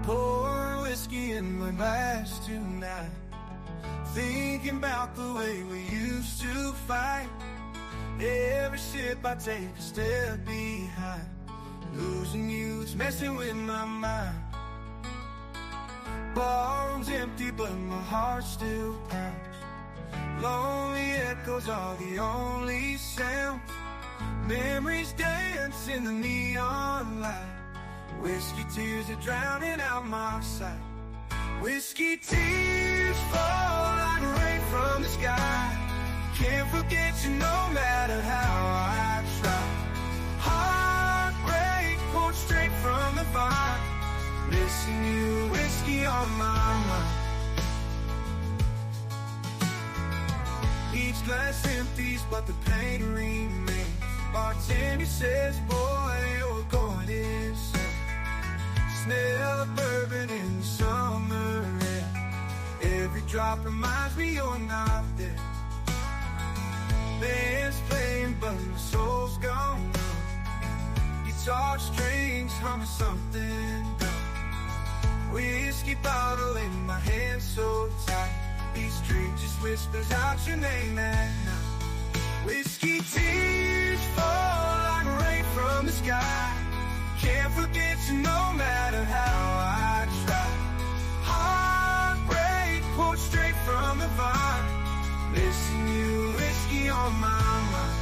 pour whiskey in my glass tonight, thinking about the way we used to fight. Every sip I take a step behind, losing you is messing with my mind. Barroom's empty but my heart still pounds. Lonely echoes are the only sound. Memories dance in the neon light. Whiskey tears are drowning out my sight. Whiskey tears fall like rain from the sky. Can't forget you no matter how I try. Heartbreak poured straight from the vine. Missing you, whiskey on my mind. Each glass empties but the pain remains. Bartender says, boy, you're going insane. Smell of bourbon in the summer air. Every drop reminds me you're not there. Band's playing but my soul's gone numb. Guitar strings humming something dumb. Whiskey bottle in my hand so tight. Each drink just whispers out your name at night. Whiskey tears fall like rain from the sky. Can't forget you no matter how I try. Heartbreak poured straight from the vine. Missing you, whiskey on my mind.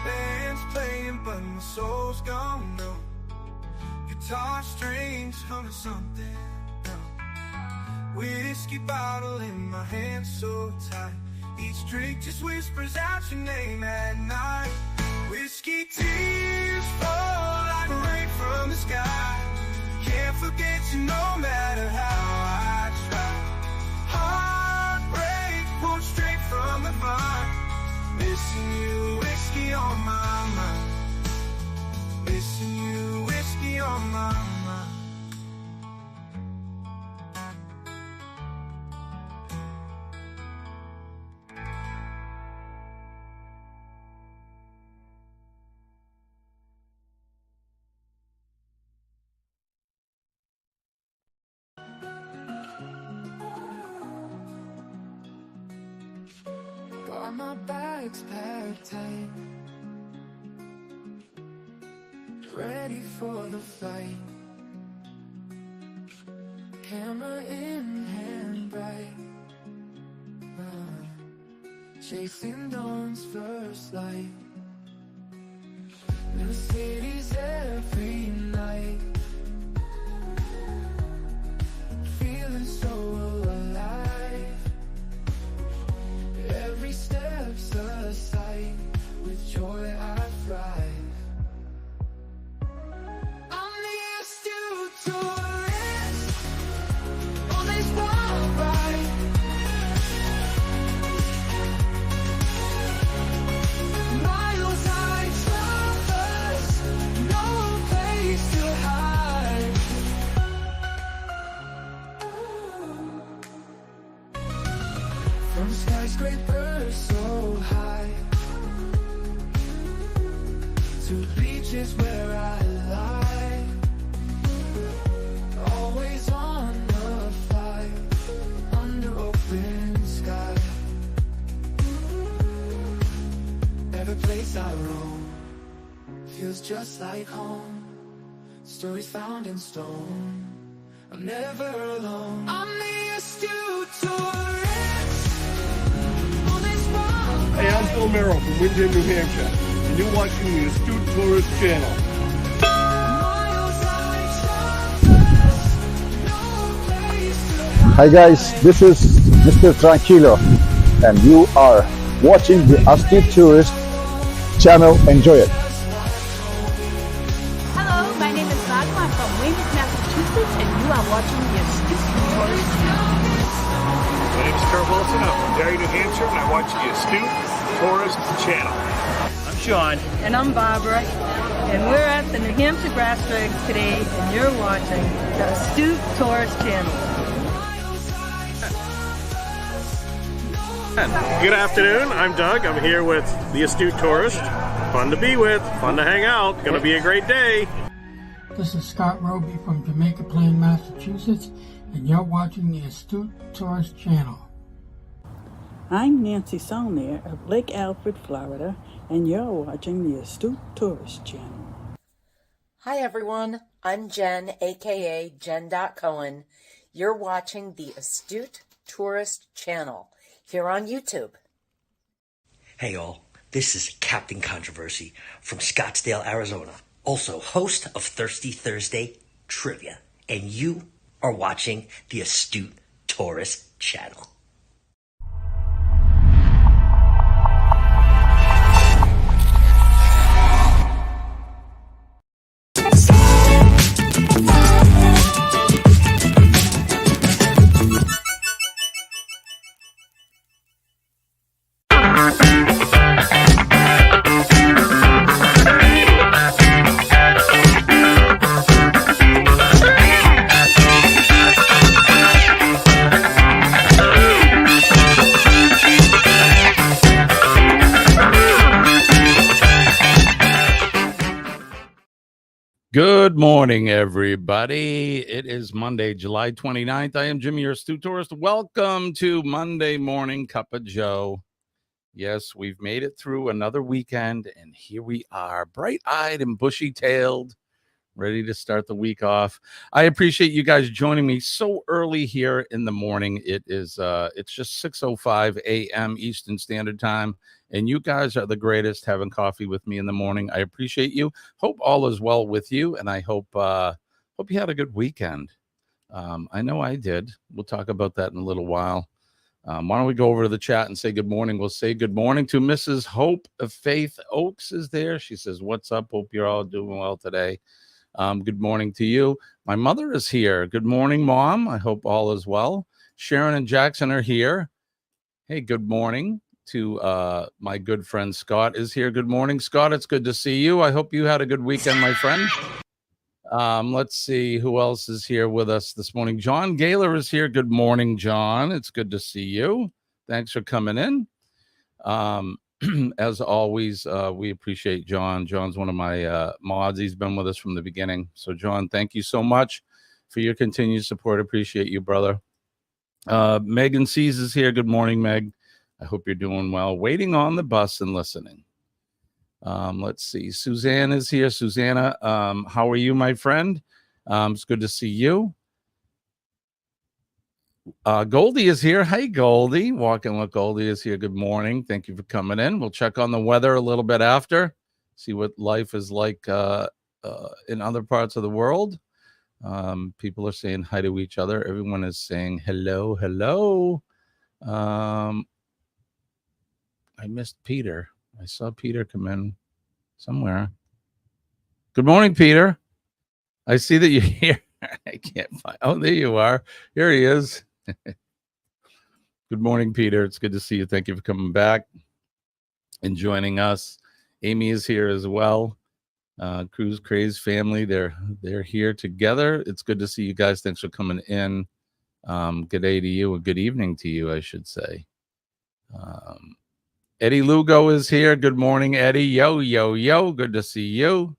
Band's playing but my soul's gone numb. Guitar strings humming something dumb. Whiskey bottle in my hand so tight. Each drink just whispers out your name at night. Whiskey tears fall like rain from the sky. Can't forget you no matter how I try. Heartbreak poured straight from the vine. Missing you, whiskey on my mind. Missing you, whiskey on my mind. Got my bags packed tight, ready for the flight. Camera in hand bright, chasing dawn's first light. New cities every night, feeling so alive. Every step's a sight, with joy I thrive. I'm the astute tourist, always walk right. Miles I traverse, no place to hide. From skyscrapers so high to beaches where I lie, always on the fly, under open sky. Every place I roam feels just like home. Stories found in stone, I'm never alone. I'm the astute tourist. Hey, I'm Phil Merrill from Windham, New Hampshire, and you're watching the Astute Tourist channel. Hi guys, this is Mr. Tranquilo and you are watching the Astute Tourist channel. Enjoy it. Hello, my name is Nago. I'm from Weymouth, Massachusetts, and you are watching the Astute Tourist channel. My name is Kurt Wilson. I'm from Derry, New Hampshire, and I watch the Astute Tourist channel. I'm Sean. And I'm Barbara. and we're at the New Hampshire Grass Drags today, and you're watching the Astute Tourist Channel. Good afternoon. I'm Doug. I'm here with the Astute Tourist. Fun to be with. Fun to hang out. Going to be a great day. This is Scott Roby from Jamaica Plain, Massachusetts, and you're watching the Astute Tourist Channel. I'm Nancy Saulnier of Lake Alfred, Florida, and you're watching the Astute Tourist Channel. Hi everyone, I'm Jen, aka Jen.Cohen. You're watching the Astute Tourist Channel here on YouTube. Hey all, this is Captain Controversy from Scottsdale, Arizona, also host of Thirsty Thursday Trivia, and you are watching the Astute Tourist Channel. Good morning, everybody. It is Monday, July 29th. I am Jimmy, your Astute Tourist. Welcome to Monday Morning Cup of Joe. Yes, we've made it through another weekend, and here we are, bright-eyed and bushy-tailed, ready to start the week off. I appreciate you guys joining me so early here in the morning. It's just 6:05 a.m. Eastern Standard Time, and you guys are the greatest having coffee with me in the morning. I appreciate you. Hope all is well with you, and I hope you had a good weekend. I know I did. We'll talk about that in a little while. Why don't we go over to the chat and say good morning? We'll say good morning to Mrs. Hope of Faith Oaks is there. She says, what's up? Hope you're all doing well today. Good morning to you. My mother is here. Good morning, Mom. I hope all is well. Sharon and Jackson are here. Hey, good morning to my good friend Scott is here. Good morning, Scott. It's good to see you. I hope you had a good weekend, my friend. Let's see who else is here with us this morning. John Gaylor is here. Good morning, John. It's good to see you. Thanks for coming in. As always, we appreciate John. John's one of my mods. He's been with us from the beginning. So, John, thank you so much for your continued support. Appreciate you, brother. Megan Sees is here. Good morning, Meg. I hope you're doing well. Waiting on the bus and listening. Let's see. Suzanne is here. Susanna, how are you, my friend? It's good to see you. Goldie is here. Hey, Goldie. Walking with Goldie is here. Good morning. Thank you for coming in. We'll check on the weather a little bit after, see what life is like in other parts of the world. People are saying hi to each other. Everyone is saying hello, hello. I missed Peter. I saw Peter come in somewhere. Good morning, Peter. I see that you're here. I can't find. Oh, there you are. Here he is. Good morning, Peter. It's good to see you. Thank you for coming back and joining us. Amy is here as well. Cruise Craze family. They're here together. It's good to see you guys. Thanks for coming in. Good day to you, or good evening to you, I should say. Eddie Lugo is here. Good morning, Eddie. Yo, yo, yo. Good to see you.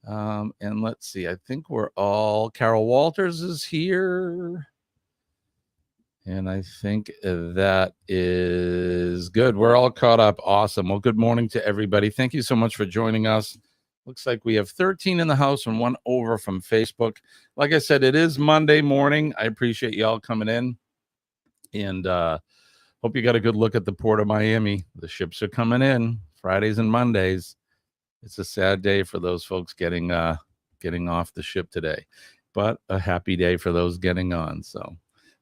And let's see. I think we're all. Carol Walters is here. And I think that is good. We're all caught up. Awesome. Well, good morning to everybody. Thank you so much for joining us. Looks like we have 13 in the house and one over from Facebook. Like I said, it is Monday morning. I appreciate y'all coming in. And hope you got a good look at the Port of Miami. The ships are coming in Fridays and Mondays. It's a sad day for those folks getting off the ship today, but a happy day for those getting on. So,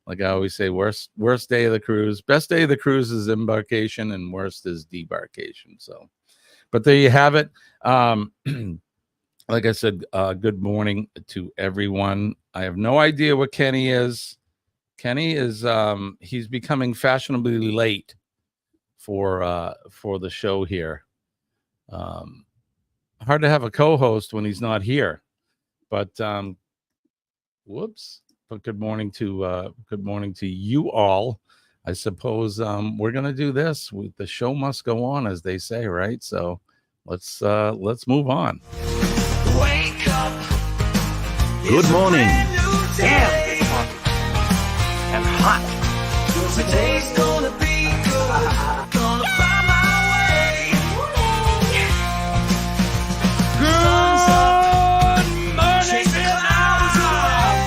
like I always say, worst day of the cruise. Best day of the cruise is embarkation, and worst is debarkation. So, but there you have it. Like I said, good morning to everyone. I have no idea what Kenny is. Kenny is he's becoming fashionably late for the show here. hard to have a co-host when he's not here. But whoops. But good morning to you all. I suppose we're gonna do this. The show must go on, as they say, right? So let's move on. Wake up. Good morning. Damn. And hot. Today's gonna be good. Gonna find my way. Sun's up. Chase the clouds away.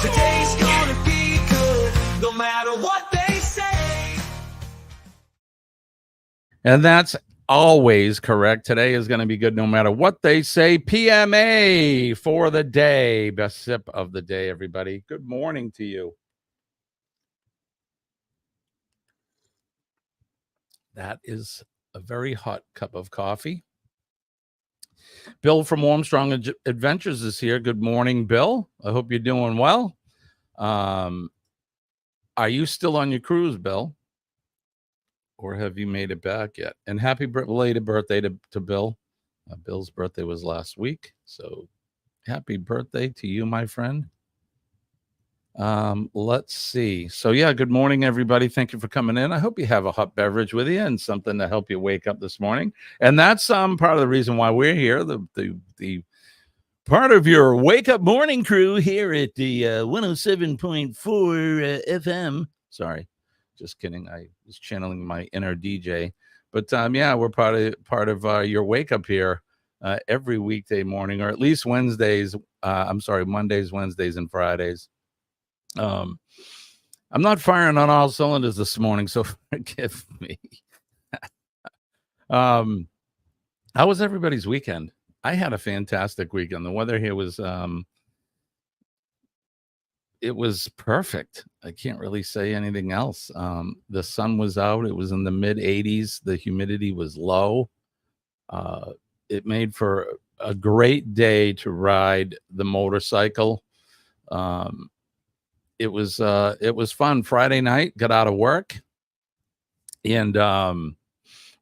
Today's gonna be good, no matter what they say. And that's always correct. Today is going to be good no matter what they say. PMA for the day. Best sip of the day, everybody. Good morning to you. That is a very hot cup of coffee. Bill from Armstrong Adventures is here. Good morning, Bill. I hope you're doing well. Are you still on your cruise, Bill? Or have you made it back yet? And happy belated birthday to Bill. Bill's birthday was last week. So happy birthday to you, my friend. Let's see. So yeah, good morning, everybody. Thank you for coming in. I hope you have a hot beverage with you and something to help you wake up this morning. And that's part of the reason why we're here. The part of your wake up morning crew here at the 107.4 FM. Sorry. Just kidding. I was channeling my inner DJ. But yeah, we're part of your wake up here every weekday morning, or at least Wednesdays. Mondays, Wednesdays, and Fridays. I'm not firing on all cylinders this morning, so forgive me. How was everybody's weekend? I had a fantastic weekend. The weather here was it was perfect. I can't really say anything else. The sun was out. It was in the mid 80s. The humidity was low. It made for a great day to ride the motorcycle. It was fun. Friday night, got out of work and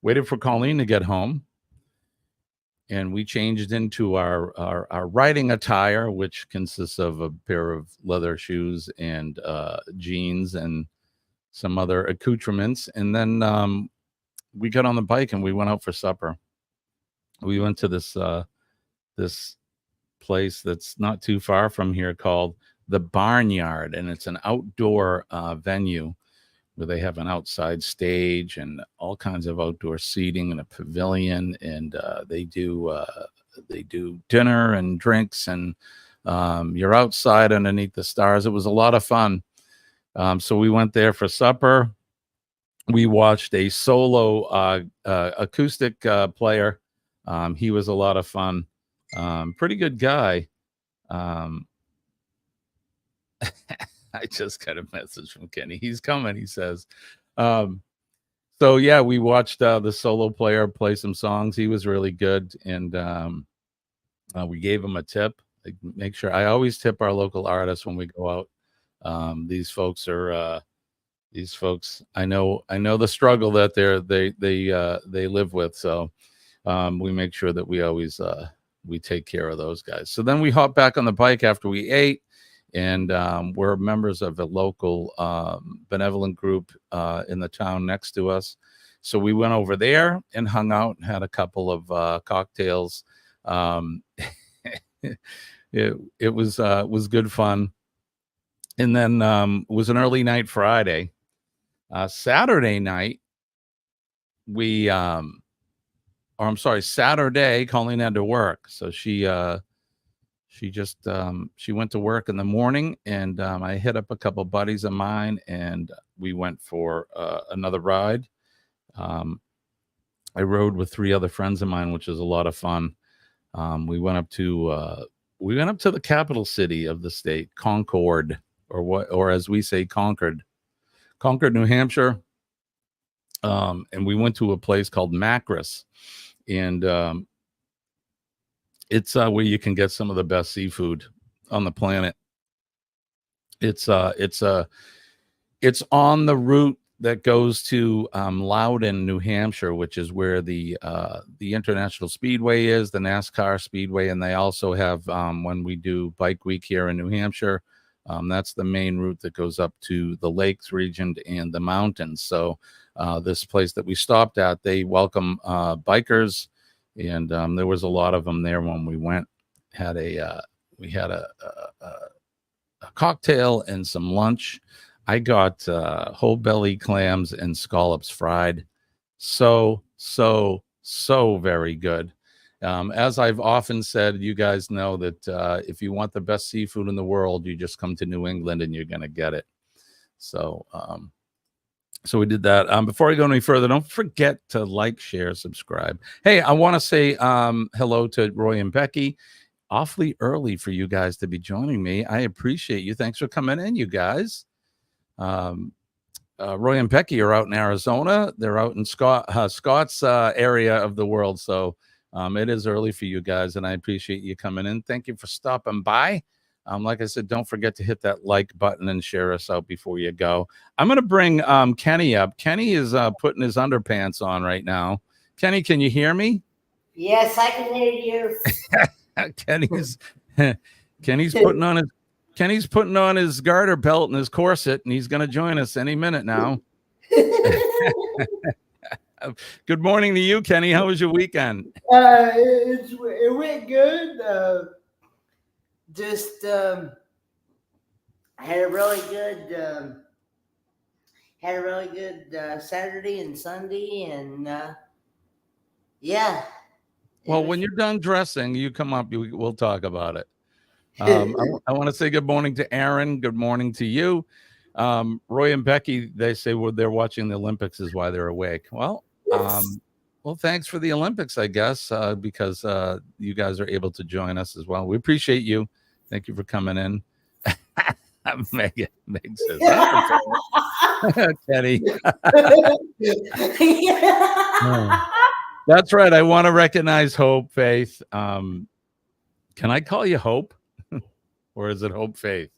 waited for Colleen to get home. And we changed into our riding attire, which consists of a pair of leather shoes and jeans and some other accoutrements. And then we got on the bike and we went out for supper. We went to this place that's not too far from here called the Barnyard, and it's an outdoor venue where they have an outside stage and all kinds of outdoor seating and a pavilion, and they do dinner and drinks, and you're outside underneath the stars. It was a lot of fun. So we went there for supper. We watched a solo acoustic player. He was a lot of fun. Pretty good guy. I just got a message from Kenny. He's coming, he says. So yeah, we watched the solo player play some songs. He was really good, and we gave him a tip. Make sure I always tip our local artists when we go out. These folks. I know the struggle that they live with. So we make sure that we always we take care of those guys. So then we hopped back on the bike after we ate. And we're members of a local benevolent group in the town next to us. So we went over there and hung out and had a couple of cocktails. It was good fun. And then it was an early night Friday. Saturday night, Saturday, Colleen had to work. So she went to work in the morning, and I hit up a couple buddies of mine, and we went for another ride. I rode with 3 other friends of mine, which was a lot of fun. We went up to the capital city of the state, Concord, or as we say, Concord, New Hampshire. And we went to a place called Macris, and it's where you can get some of the best seafood on the planet. It's on the route that goes to Loudon, New Hampshire, which is where the International Speedway is, the NASCAR Speedway, and they also have when we do Bike Week here in New Hampshire, that's the main route that goes up to the lakes region and the mountains. So this place that we stopped at, they welcome bikers, and there was a lot of them there when we went. We had a cocktail and some lunch. I got whole belly clams and scallops fried. So very good. As I've often said, you guys know that if you want the best seafood in the world, you just come to New England and you're going to get it. So we did that. Before I go any further, don't forget to like, share, subscribe. Hey, I want to say hello to Roy and Becky. Awfully early for you guys to be joining me. I appreciate you. Thanks for coming in, you guys. Roy and Becky are out in Arizona. They're out in Scott's area of the world. So it is early for you guys, and I appreciate you coming in. Thank you for stopping by. Like I said, don't forget to hit that like button and share us out before you go. I'm going to bring Kenny up. Kenny is putting his underpants on right now. Kenny, can you hear me? Yes, I can hear you. Kenny's putting on his garter belt and his corset, and he's going to join us any minute now. Good morning to you, Kenny. How was your weekend? It went good. Had a really good Saturday and Sunday, and yeah. Well, when you're done dressing, you come up. We'll talk about it. I want to say good morning to Aaron. Good morning to you. Roy and Becky, they say they're watching the Olympics is why they're awake. Well, thanks for the Olympics, I guess, because you guys are able to join us as well. We appreciate you. Thank you for coming in. Meg says, Kenny. That's right. I want to recognize Hope, Faith. Can I call you Hope? Or is it Hope Faith?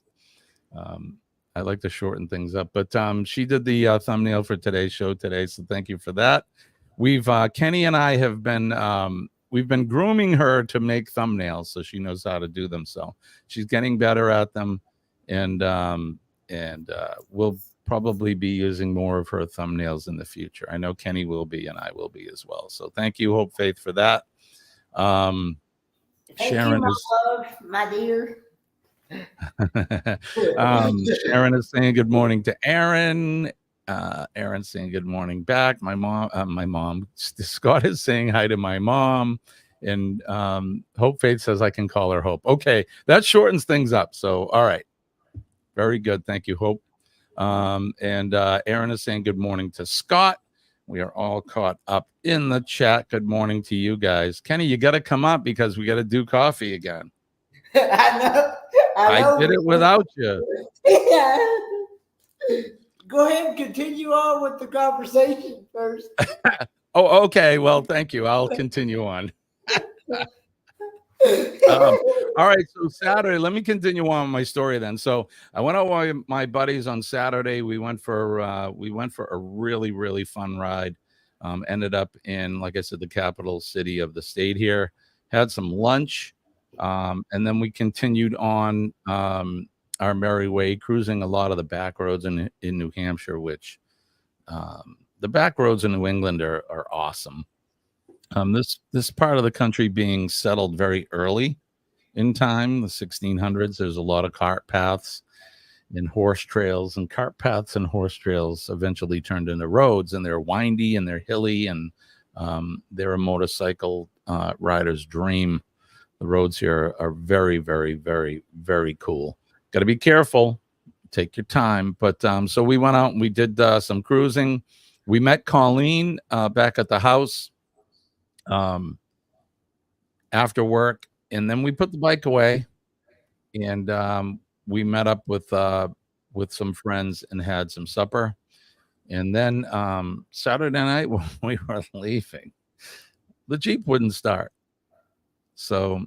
I like to shorten things up, but she did the thumbnail for today's show today, so thank you for that. Kenny and I have been we've been grooming her to make thumbnails, so she knows how to do them. So she's getting better at them, and we'll probably be using more of her thumbnails in the future. I know Kenny will be, and I will be as well. So thank you, Hope Faith, for that. Thank you, love, my dear. Sharon is saying good morning to Aaron. Aaron's saying good morning back. My mom, Scott is saying hi to my mom, and Hope Faith says I can call her Hope. Okay, that shortens things up. So all right, very good. Thank you, Hope. And Aaron is saying good morning to Scott. We are all caught up in the chat. Good morning to you guys. Kenny, you got to come up because we got to do coffee again. I know. I did it without you. Yeah. Go ahead and continue on with the conversation first. Oh, okay. Well, thank you. I'll continue on. All right. So Saturday, let me continue on with my story then. So I went out with my buddies on Saturday. We went for a really, really fun ride. Ended up in, like I said, the capital city of the state here. Had some lunch. And then we continued on our merry way, cruising a lot of the back roads in New Hampshire, which the back roads in New England are awesome. This part of the country being settled very early in time, the 1600s, there's a lot of cart paths and horse trails, and cart paths and horse trails eventually turned into roads, and they're windy and they're hilly, and they're a motorcycle rider's dream. The roads here are very, very, very, very cool. Got to be careful. Take your time. But so we went out and we did some cruising. We met Colleen back at the house after work, and then we put the bike away, and we met up with some friends and had some supper. And then Saturday night when we were leaving, the Jeep wouldn't start. So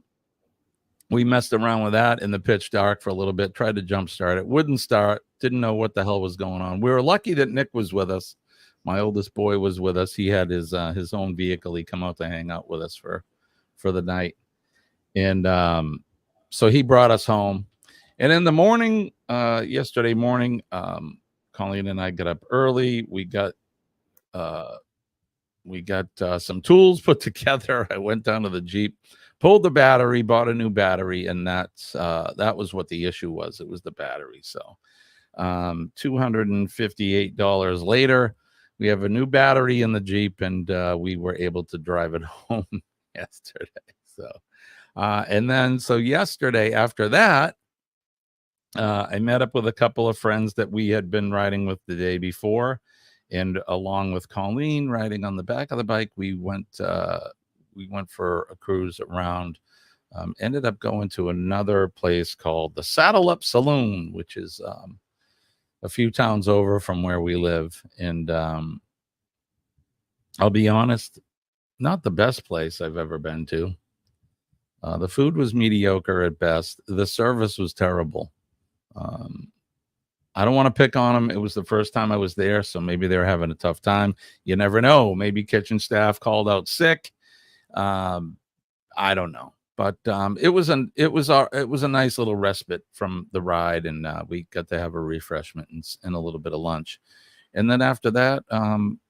we messed around with that in the pitch dark for a little bit, tried to jump start it, wouldn't start, didn't know what the hell was going on. We were lucky that Nick was with us. My oldest boy was with us. He had his own vehicle. He come out to hang out with us for the night. And so he brought us home. And in the morning, yesterday morning, Colleen and I got up early. We got some tools put together. I went down to the Jeep, pulled the battery, bought a new battery, and that was what the issue was. It was the battery. So $258 later, we have a new battery in the Jeep, and we were able to drive it home yesterday. So and then so yesterday after that, I met up with a couple of friends that we had been riding with the day before, and along with Colleen riding on the back of the bike, we went for a cruise around. Ended up going to another place called the Saddle Up Saloon, which is a few towns over from where we live. And I'll be honest, not the best place I've ever been to. The food was mediocre at best. The service was terrible. I don't want to pick on them. It was the first time I was there, so maybe they're having a tough time. You never know. Maybe kitchen staff called out sick. I don't know, but it was a nice little respite from the ride, and we got to have a refreshment and a little bit of lunch. And then after that,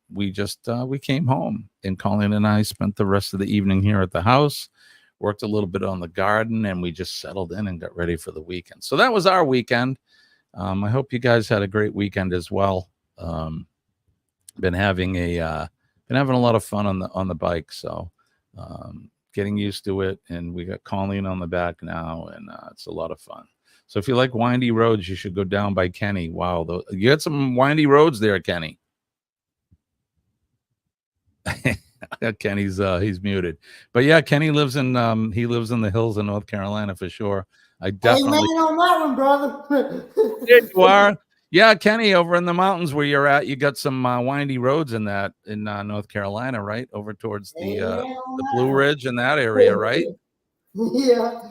we came home, and Colleen and I spent the rest of the evening here at the house, worked a little bit on the garden, and we just settled in and got ready for the weekend. So that was our weekend. I hope you guys had a great weekend as well. Been having a lot of fun on the bike, so getting used to it. And we got Colleen on the back now, and it's a lot of fun. So if you like windy roads, you should go down by Kenny. Wow, you got some windy roads there, Kenny. Kenny's he's muted, but yeah, Kenny lives in the hills in North Carolina for sure. I definitely on that one, brother. There you are. Yeah, Kenny, over in the mountains where you're at, you got some windy roads in North Carolina, right? Over towards the Blue Ridge and that area, right? Yeah.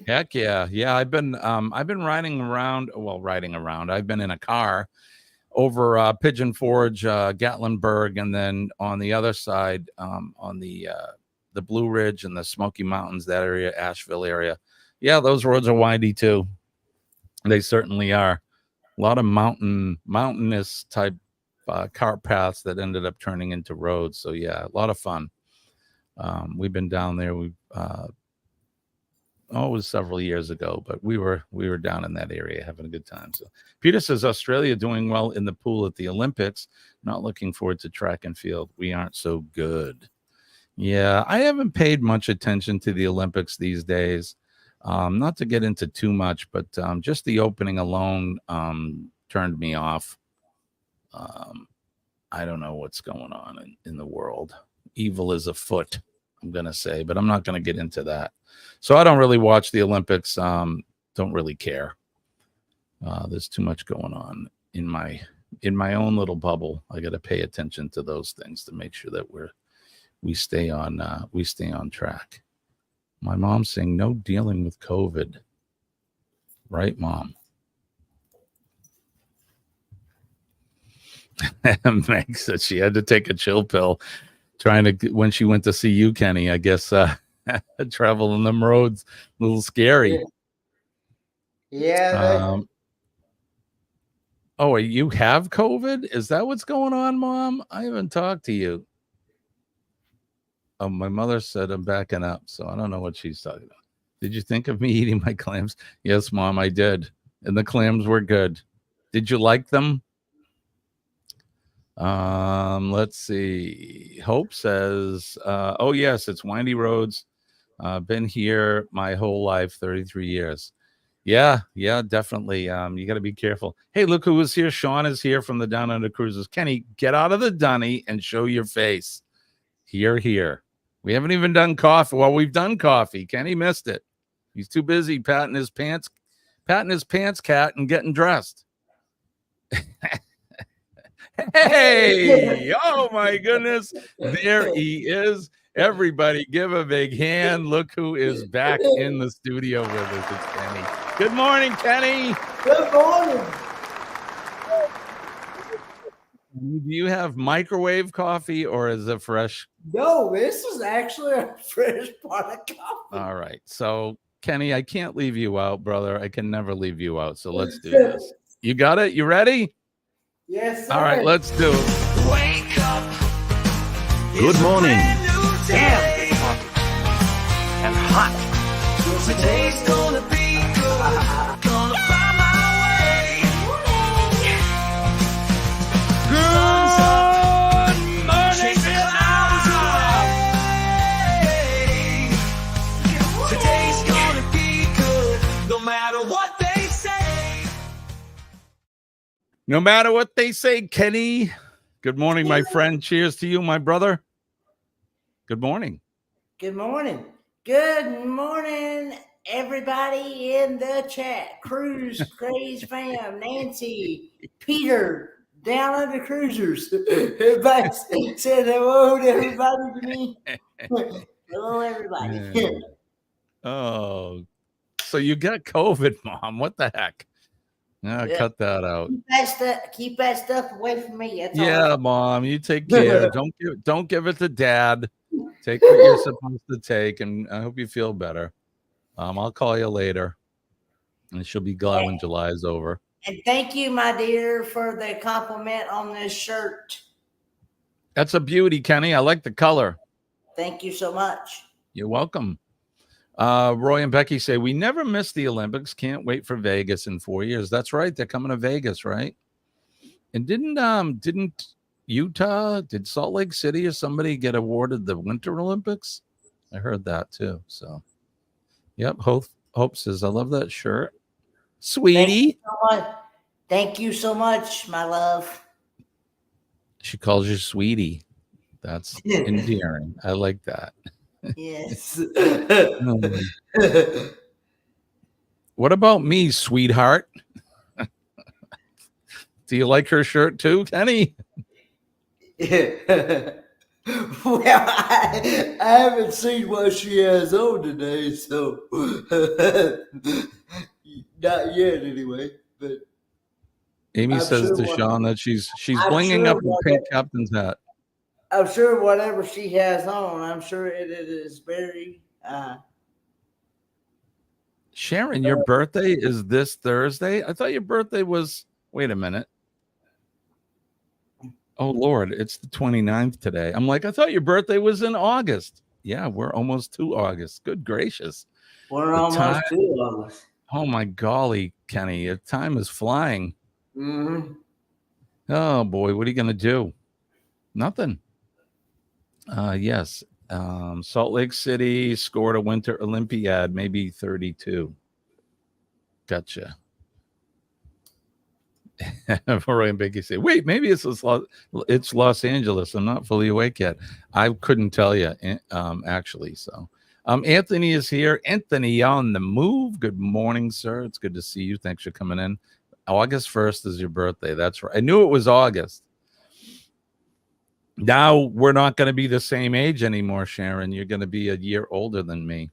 Heck yeah. Yeah, I've been riding around. I've been in a car over Pigeon Forge, Gatlinburg, and then on the other side, on the Blue Ridge and the Smoky Mountains, that area, Asheville area. Yeah, those roads are windy too. They certainly are. A lot of mountainous type cart paths that ended up turning into roads. So yeah, a lot of fun. We've been down there. It was several years ago, but we were down in that area having a good time. So Peter says Australia doing well in the pool at the Olympics. Not looking forward to track and field. We aren't so good. Yeah, I haven't paid much attention to the Olympics these days. Not to get into too much, but just the opening alone turned me off. I don't know what's going on in the world. Evil is afoot, I'm going to say, but I'm not going to get into that. So I don't really watch the Olympics. Don't really care. There's too much going on in my own little bubble. I got to pay attention to those things to make sure that we stay on track. My mom's saying no dealing with COVID. Right, Mom? Meg said she had to take a chill pill when she went to see you, Kenny. I guess traveling them roads a little scary. Yeah. You have COVID? Is that what's going on, Mom? I haven't talked to you. Oh, my mother said I'm backing up, so I don't know what she's talking about. Did you think of me eating my clams? Yes, Mom, I did. And the clams were good. Did you like them? Let's see. Hope says, oh, yes, it's windy roads. Been here my whole life, 33 years. Yeah, definitely. You got to be careful. Hey, look who was here. Sean is here from the Down Under Cruises. Kenny, get out of the dunny and show your face. Here. We haven't even done coffee. Well, we've done coffee. Kenny missed it. He's too busy patting his pants cat and getting dressed. Hey, oh my goodness. There he is. Everybody give a big hand. Look who is back in the studio with us. It's Kenny. Good morning, Kenny. Good morning. Do you have microwave coffee or is it fresh? No, this is actually a fresh pot of coffee. All right. So, Kenny, I can't leave you out, brother. I can never leave you out. So let's do this. You got it? You ready? Yes, sir. All right, let's do it. Wake up. Good morning. Damn. And hot. Today's gonna be good. Gonna find my way. Sun's up. Chasing clouds away. Today's gonna be good. No matter what they say. No matter what they say, Kenny. Good morning, my friend. Cheers to you, my brother. Good morning. Good morning. Good morning, everybody in the chat. Cruise Craze fam, Nancy, Peter, down under cruisers. Everybody said hello to everybody to me. Hello, everybody. Oh, so you got COVID, Mom. What the heck? Yeah, cut that out. Keep that stuff away from me. That's Yeah, all. Mom, you take care. Don't give it to Dad. Take what you're supposed to take, and I hope you feel better. I'll call you later, and she'll be glad when July is over. And thank you, my dear, for the compliment on this shirt. That's a beauty, Kenny. I like the color. Thank you so much. You're welcome. Roy and Becky say we never miss the Olympics. Can't wait for Vegas in 4 years. That's right. They're coming to Vegas, right? And didn't Utah, did Salt Lake City or somebody get awarded the Winter Olympics? I heard that too. So, yep. Hope says I love that shirt, sweetie. Thank you so much, my love. She calls you sweetie. That's endearing. I like that. Yes. What about me, sweetheart? Do you like her shirt too, Kenny? Well, I haven't seen what she has on today, so not yet anyway. But Amy says to Sean that she's blinging up a pink captain's hat. I'm sure whatever she has on, I'm sure it is very. Sharon, your birthday is this Thursday? I thought your birthday was. Wait a minute. Oh, Lord, it's the 29th today. I'm like, I thought your birthday was in August. Yeah, we're almost to August. Good gracious. We're almost to August. Oh, my golly, Kenny, your time is flying. Mm-hmm. Oh, boy, what are you going to do? Nothing. Yes. Salt Lake City scored a Winter Olympiad, maybe 32. Gotcha. Roy and Becky say, wait, maybe it's Los Angeles. I'm not fully awake yet. I couldn't tell you, actually. So, Anthony is here. Anthony on the move. Good morning, sir. It's good to see you. Thanks for coming in. August 1st is your birthday. That's right. I knew it was August. Now we're not going to be the same age anymore, Sharon. You're going to be a year older than me.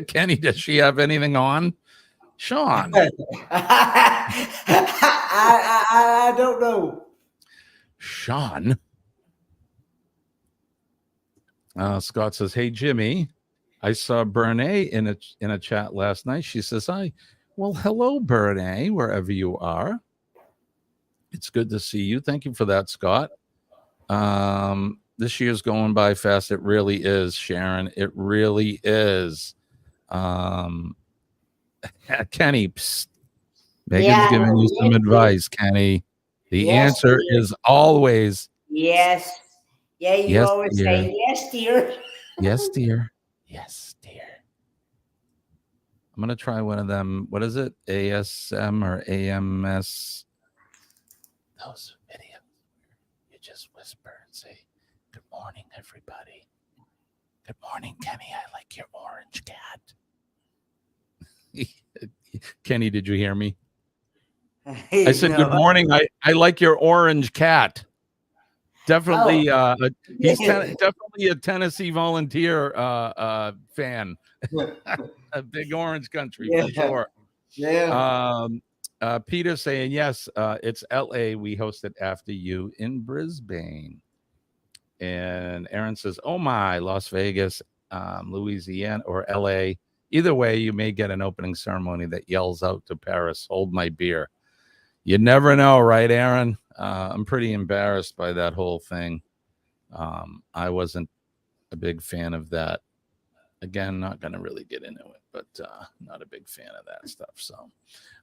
Kenny, does she have anything on? Sean. I don't know. Sean. Scott says, hey, Jimmy, I saw Bernae in a chat last night. She says, hi. Well, hello, Bernae, wherever you are. It's good to see you. Thank you for that, Scott. This year's going by fast. It really is, Sharon. It really is. Kenny, psst. Megan's giving you some advice, Kenny. The answer is always yes. Yeah, you always say yes, dear. Yes, dear. Yes, dear. I'm going to try one of them. What is it? ASM or AMS? Those videos. You just whisper and say, good morning, everybody. Good morning, Kenny. I like your orange cat. Kenny, did you hear me? I said, good morning. I like your orange cat. Definitely, he's Yeah. definitely a Tennessee Volunteer fan. A big Orange Country for sure. Yeah. Peter saying yes. It's L.A. We hosted after you in Brisbane, and Aaron says, "Oh my, Las Vegas, Louisiana, or L.A. Either way, you may get an opening ceremony that yells out to Paris, 'Hold my beer.'" You never know, right, Aaron? I'm pretty embarrassed by that whole thing. I wasn't a big fan of that. Again, not going to really get into it, but not a big fan of that stuff. So, all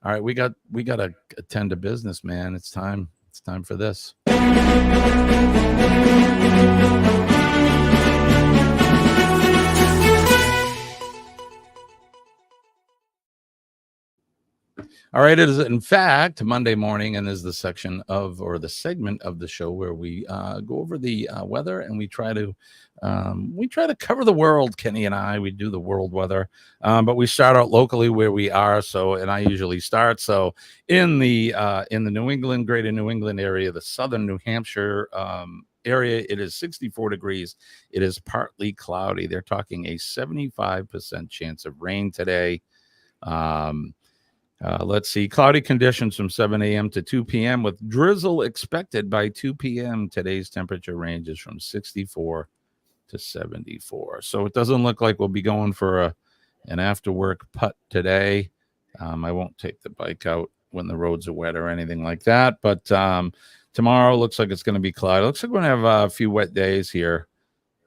right, we got to attend to business, man. It's time. It's time for this. All right, it is in fact Monday morning, and is the section of, or the segment of the show where we go over the weather, and we try to cover the world. Kenny and I, we do the world weather, but we start out locally where we are. So, and I usually start in the New England, greater New England area, the southern New Hampshire area. It is 64 degrees. It is partly cloudy. They're talking a 75% chance of rain today. Let's see, cloudy conditions from 7 a.m. to 2 p.m. with drizzle expected by 2 p.m. Today's temperature ranges from 64 to 74. So it doesn't look like we'll be going for an after work putt today. I won't take the bike out when the roads are wet or anything like that. But tomorrow looks like it's going to be cloudy. Looks like we're going to have a few wet days here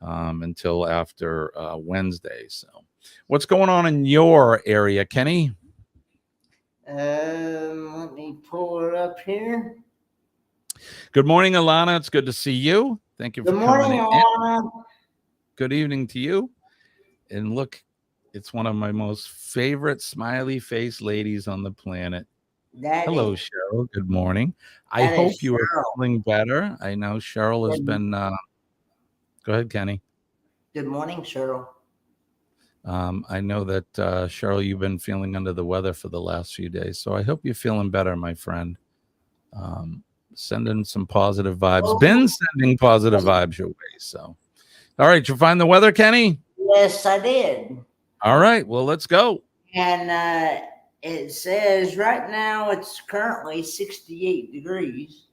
until after Wednesday. So what's going on in your area, Kenny? Let me pull it up here. Good morning, Alana. It's good to see you. Thank you for coming in. Alana. Good evening to you. And look, it's one of my most favorite smiley face ladies on the planet. Hello, Cheryl. Good morning. I hope you are feeling better. I know Cheryl has been. Go ahead, Kenny. Good morning, Cheryl. I know that, Cheryl, you've been feeling under the weather for the last few days. So I hope you're feeling better, my friend. Sending some positive vibes. Been sending positive vibes your way. So, all right. You find the weather, Kenny? Yes, I did. All right. Well, let's go. And it says right now it's currently 68 degrees.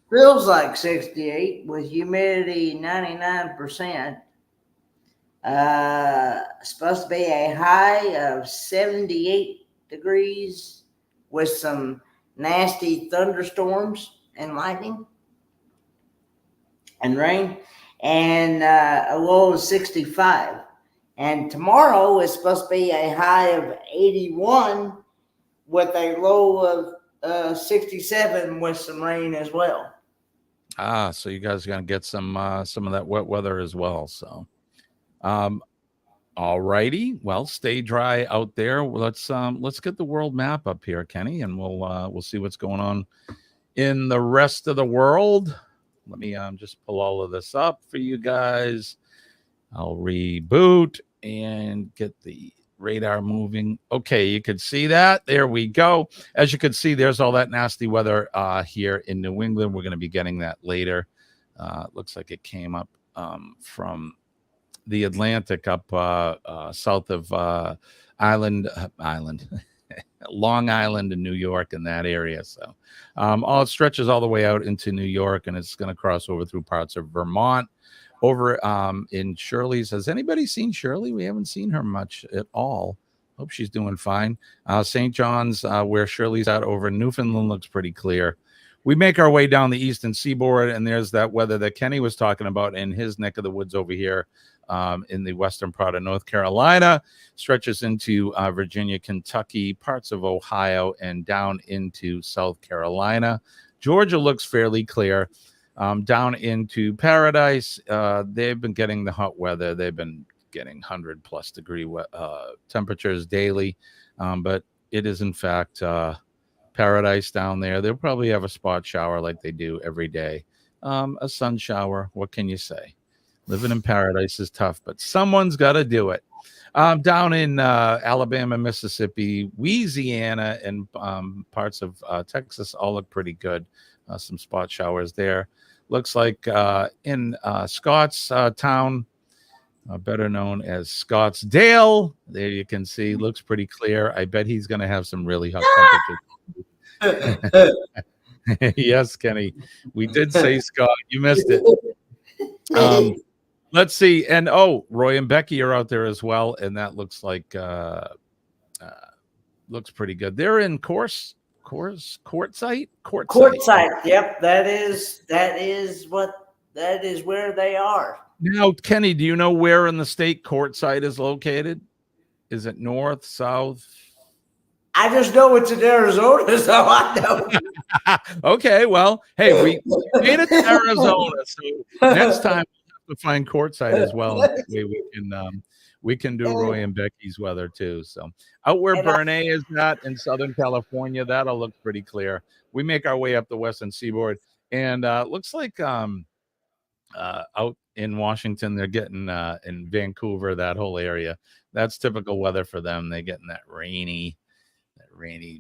Feels like 68 with humidity 99%. Supposed to be a high of 78 degrees with some nasty thunderstorms and lightning and rain, and a low of 65. And tomorrow is supposed to be a high of 81 with a low of 67 with some rain as well. So you guys are going to get some of that wet weather as well. So, all righty. Well, stay dry out there. Let's get the world map up here, Kenny, and we'll see what's going on in the rest of the world. Let me just pull all of this up for you guys. I'll reboot and get the radar moving. Okay, you could see that. There we go. As you can see, there's all that nasty weather here in New England. We're going to be getting that later. Looks like it came up from the Atlantic up south of Long Island in New York, in that area. So all it stretches all the way out into New York, and it's going to cross over through parts of Vermont. Over in Shirley's. Has anybody seen Shirley? We haven't seen her much at all. Hope she's doing fine. St. John's, where Shirley's at over in Newfoundland, looks pretty clear. We make our way down the eastern seaboard, and there's that weather that Kenny was talking about in his neck of the woods over here in the western part of North Carolina. Stretches into Virginia, Kentucky, parts of Ohio, and down into South Carolina. Georgia looks fairly clear. Down into Paradise, they've been getting the hot weather. They've been getting 100+ degree temperatures daily, but it is in fact Paradise down there. They'll probably have a spot shower like they do every day, a sun shower. What can you say? Living in Paradise is tough, but someone's got to do it. Down in Alabama, Mississippi, Louisiana, and parts of Texas all look pretty good. Some spot showers there. Looks like in Scott's town, better known as Scottsdale. There you can see, looks pretty clear. I bet he's going to have some really hot temperatures. Yes, Kenny. We did say Scott. You missed it. Let's see. And Roy and Becky are out there as well. And that looks like looks pretty good. They're in Quartzsite. Yep, that is where they are. Now, Kenny, do you know where in the state Quartzsite is located? Is it north, south? I just know it's in Arizona, so I know. Okay, well, hey, we made it to Arizona, so next time we'll have to find Quartzsite as well. We can do Roy and Becky's weather too. So out where Bernay is at in Southern California, that'll look pretty clear. We make our way up the Western Seaboard, and looks like out in Washington, they're getting in Vancouver, that whole area. That's typical weather for them. They're getting that rainy,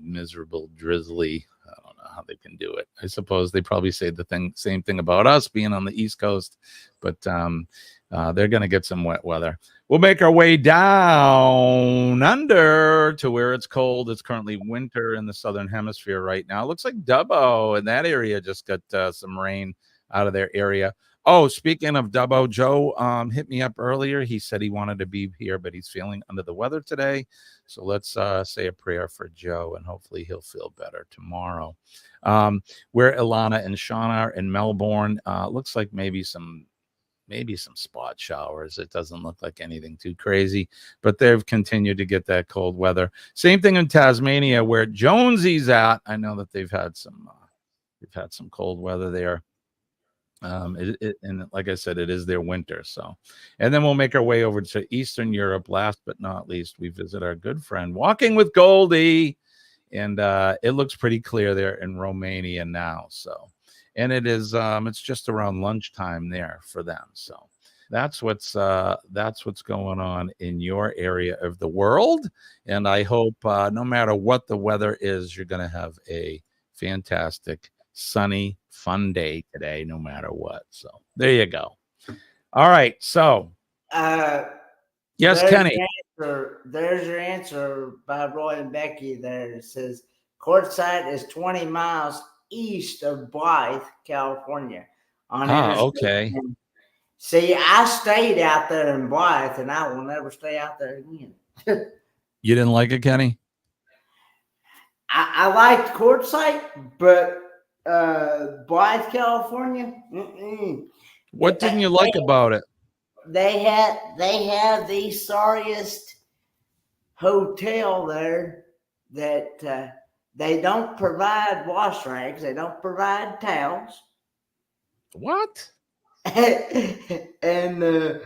miserable, drizzly. I don't know how they can do it. I suppose they probably say the same thing about us being on the East Coast, but they're going to get some wet weather. We'll make our way down under to where it's cold. It's currently winter in the Southern Hemisphere right now. It looks like Dubbo in that area just got some rain out of their area. Oh, speaking of Dubbo, Joe hit me up earlier. He said he wanted to be here, but he's feeling under the weather today. So let's say a prayer for Joe, and hopefully he'll feel better tomorrow. Where Ilana and Sean are in Melbourne, looks like maybe some spot showers. It doesn't look like anything too crazy, but they've continued to get that cold weather. Same thing in Tasmania, where Jonesy's at. I know that they've had some cold weather there. And like I said, it is their winter. So, and then we'll make our way over to Eastern Europe. Last but not least, we visit our good friend Walking with Goldie, and it looks pretty clear there in Romania now. So, and it is it's just around lunchtime there for them. So that's what's going on in your area of the world. And I hope no matter what the weather is, you're going to have a fantastic, sunny, fun day today, no matter what. So there you go. All right. So yes, Kenny. There's your answer by Roy and Becky there. It says Quartzsite is 20 miles east of Blythe, California. Okay. See, I stayed out there in Blythe, and I will never stay out there again. You didn't like it, Kenny? I liked Quartzsite, but Blythe, California. What didn't you like about it? They have the sorriest hotel there that they don't provide wash rags. They don't provide towels. What? and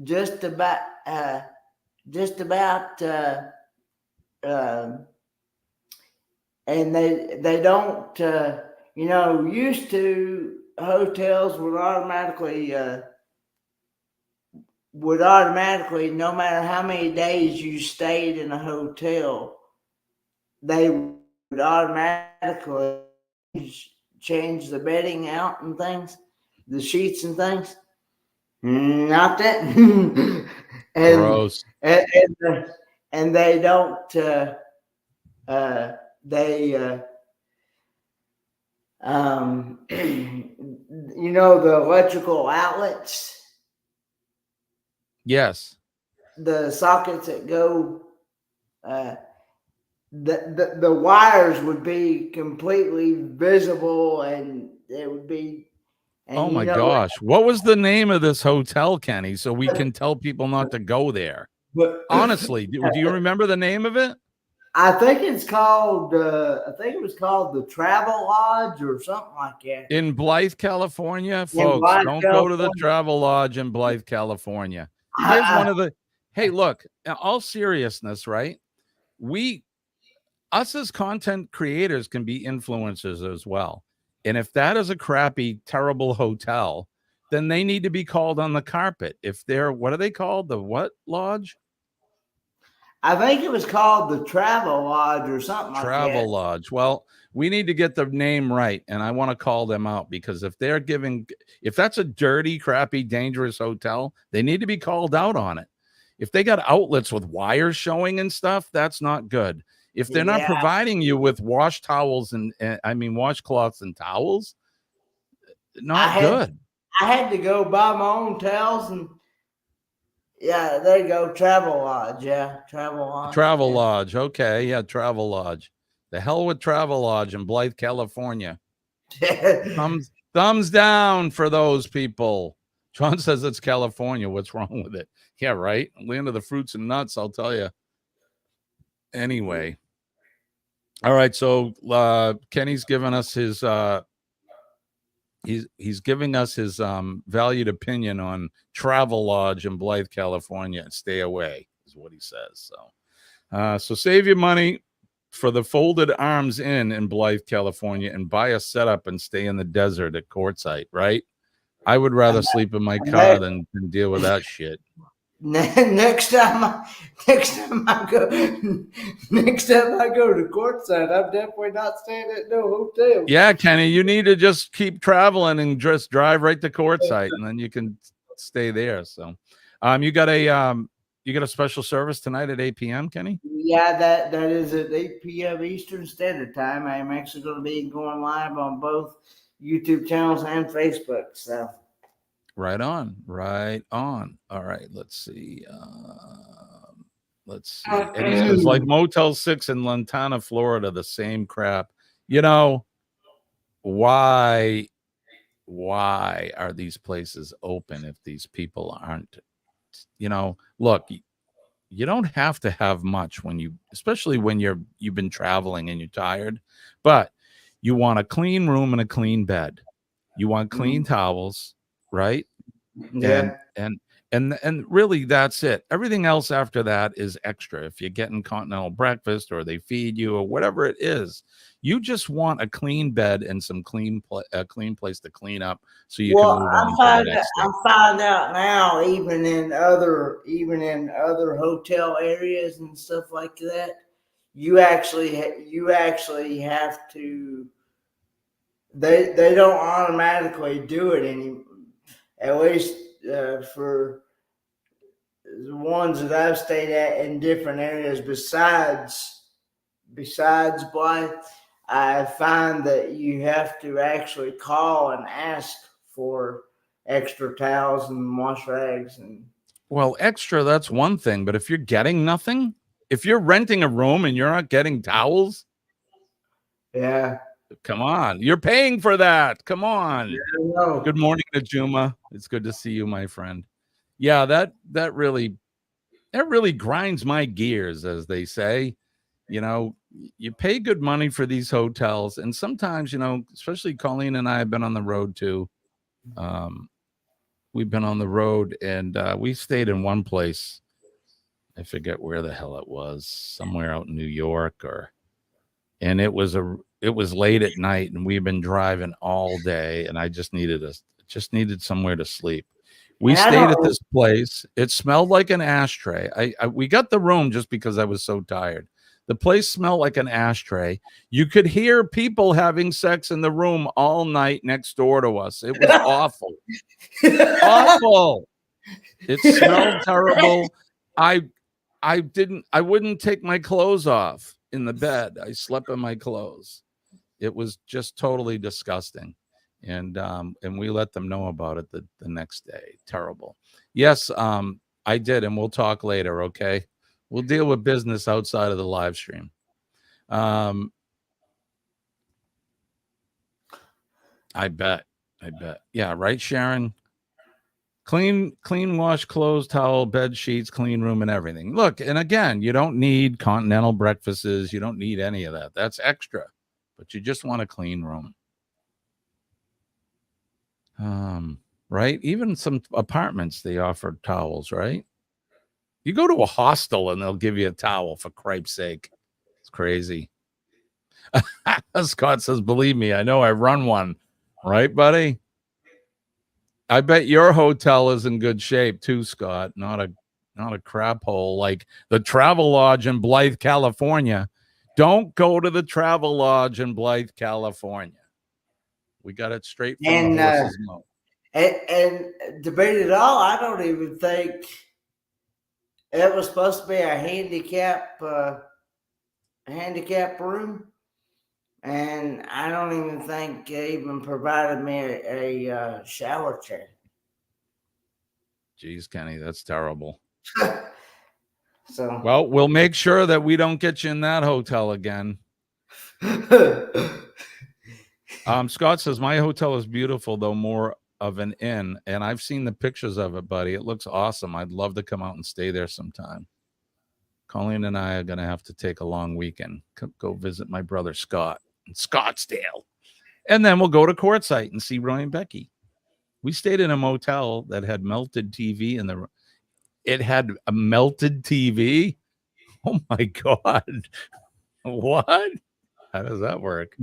just about and they don't used to hotels would automatically no matter how many days you stayed in a hotel, they would automatically change the bedding out and things, the sheets and things. Not that. And, gross. And they don't the electrical outlets. Yes. The sockets that go, the wires would be completely visible, and it would be. Oh my gosh! What was the name of this hotel, Kenny? So we can tell people not to go there. But honestly, do you remember the name of it? I think it's called. I think it was called the Travel Lodge or something like that. In Blythe, California, folks, don't go to the Travel Lodge in Blythe, California. Here's one of the. Hey, look! In all seriousness, right? Us as content creators can be influencers as well. And if that is a crappy, terrible hotel, then they need to be called on the carpet. If they're, what are they called? The what lodge? I think it was called the Travel Lodge or something like that. Travel Lodge. Well, we need to get the name right, and I want to call them out, because if that's a dirty, crappy, dangerous hotel, they need to be called out on it. If they got outlets with wires showing and stuff, that's not good. If they're not providing you with wash towels and washcloths and towels, not good. I had to go buy my own towels, and yeah, there you go. Travel Lodge. Yeah, Travel Lodge. Travel Lodge. Okay, yeah, Travel Lodge. The hell with Travel Lodge in Blythe, California. Thumbs down for those people. John says it's California. What's wrong with it? Yeah, right. Land of the fruits and nuts, I'll tell you. Anyway. All right, so Kenny's given us his he's giving us his valued opinion on Travel Lodge in Blythe, California. Stay away is what he says. So save your money for the Folded Arms Inn in Blythe, California, and buy a setup and stay in the desert at Quartzsite, right? I would rather sleep in my car than deal with that shit. Next time I go to Quartzsite, I'm definitely not staying at no hotel. Yeah, Kenny, you need to just keep traveling and just drive right to Quartzsite, and then you can stay there. So, you got a special service tonight at 8 p.m., Kenny? Yeah, that is at 8 p.m. Eastern Standard Time. I'm actually going to be going live on both YouTube channels and Facebook. So. Right on. All right, let's see. And he says, like Motel 6 in Lantana, Florida, the same crap. You know, why are these places open if these people aren't? You know, look, you don't have to have much especially when you've been traveling and you're tired, but you want a clean room and a clean bed. You want clean towels. Right. Yeah. And really that's it. Everything else after that is extra. If you're getting continental breakfast or they feed you or whatever it is, you just want a clean bed and some clean place to clean up so you can move on to the next day. I'm finding out now, even in other hotel areas and stuff like that, you actually have to. They don't automatically do it anymore. At least for the ones that I've stayed at in different areas besides Blythe, I find that you have to actually call and ask for extra towels and wash rags. Well, extra, that's one thing. But if you're getting nothing, if you're renting a room and you're not getting towels, yeah. Come on, you're paying for that. Come on. Yeah, good morning, Najuma. It's good to see you, my friend. Yeah, that really grinds my gears, as they say. You know, you pay good money for these hotels, and sometimes, you know, especially Colleen and I have been on the road too. We've been on the road, and we stayed in one place. I forget where the hell it was, somewhere out in New York, and it was late at night, and we've been driving all day, and I just needed somewhere to sleep. We stayed at this place. It smelled like an ashtray. We got the room just because I was so tired. The place smelled like an ashtray. You could hear people having sex in the room all night next door to us. It was awful. Awful. It smelled terrible. I wouldn't take my clothes off in the bed. I slept in my clothes. It was just totally disgusting. And we let them know about it the next day. Terrible. Yes, I did, and we'll talk later, okay? We'll deal with business outside of the live stream. I bet. Yeah, right, Sharon? Clean wash, clothes, towel, bed sheets, clean room, and everything. Look, and again, you don't need continental breakfasts. You don't need any of that. That's extra. But you just want a clean room. Right? Even some apartments, they offer towels, right? You go to a hostel and they'll give you a towel, for cripe's sake. It's crazy. Scott says, believe me, I know I run one. Right, buddy? I bet your hotel is in good shape too, Scott. Not not a crap hole like the Travel Lodge in Blythe, California. Don't go to the Travel Lodge in Blythe, California. We got it straight from the horse's mouth. And debate it all, I don't even think it was supposed to be a handicap room. And I don't even think they even provided me a shower chair. Jeez, Kenny, that's terrible. So, well, we'll make sure that we don't get you in that hotel again. Scott says, my hotel is beautiful, though more of an inn. And I've seen the pictures of it, buddy. It looks awesome. I'd love to come out and stay there sometime. Colleen and I are going to have to take a long weekend. Go visit my brother, Scott, in Scottsdale. And then we'll go to Quartzsite and see Roy and Becky. We stayed in a motel that had melted TV in the. It had a melted TV. Oh my God! What? How does that work?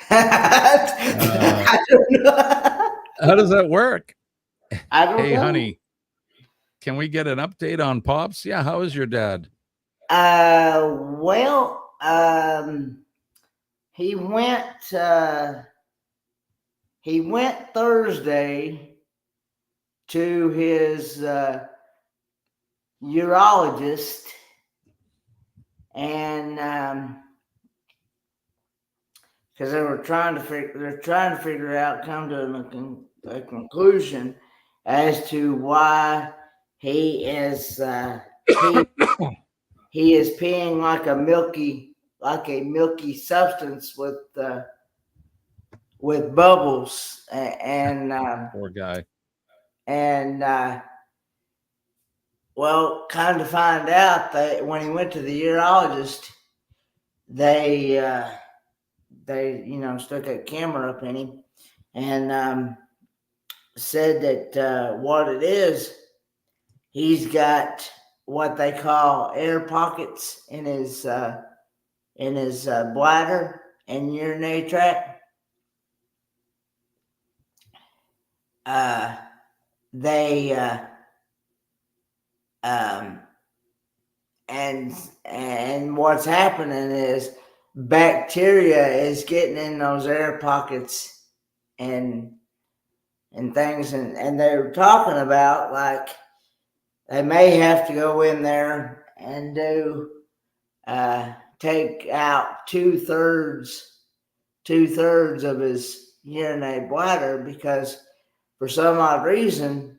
I don't know. How does that work? I don't know. Hey, honey, can we get an update on Pops? Yeah, how is your dad? Well, he went Thursday to his urologist, and because they're trying to figure out, come to a conclusion as to why he is he is peeing like a milky substance with bubbles, and poor guy. And well, kind of find out that when he went to the urologist, they stuck a camera up in him and said that what it is, he's got what they call air pockets in his bladder and urinary tract. And what's happening is bacteria is getting in those air pockets and things, and they were talking about, like, they may have to go in there and take out two-thirds of his urinary bladder, because for some odd reason,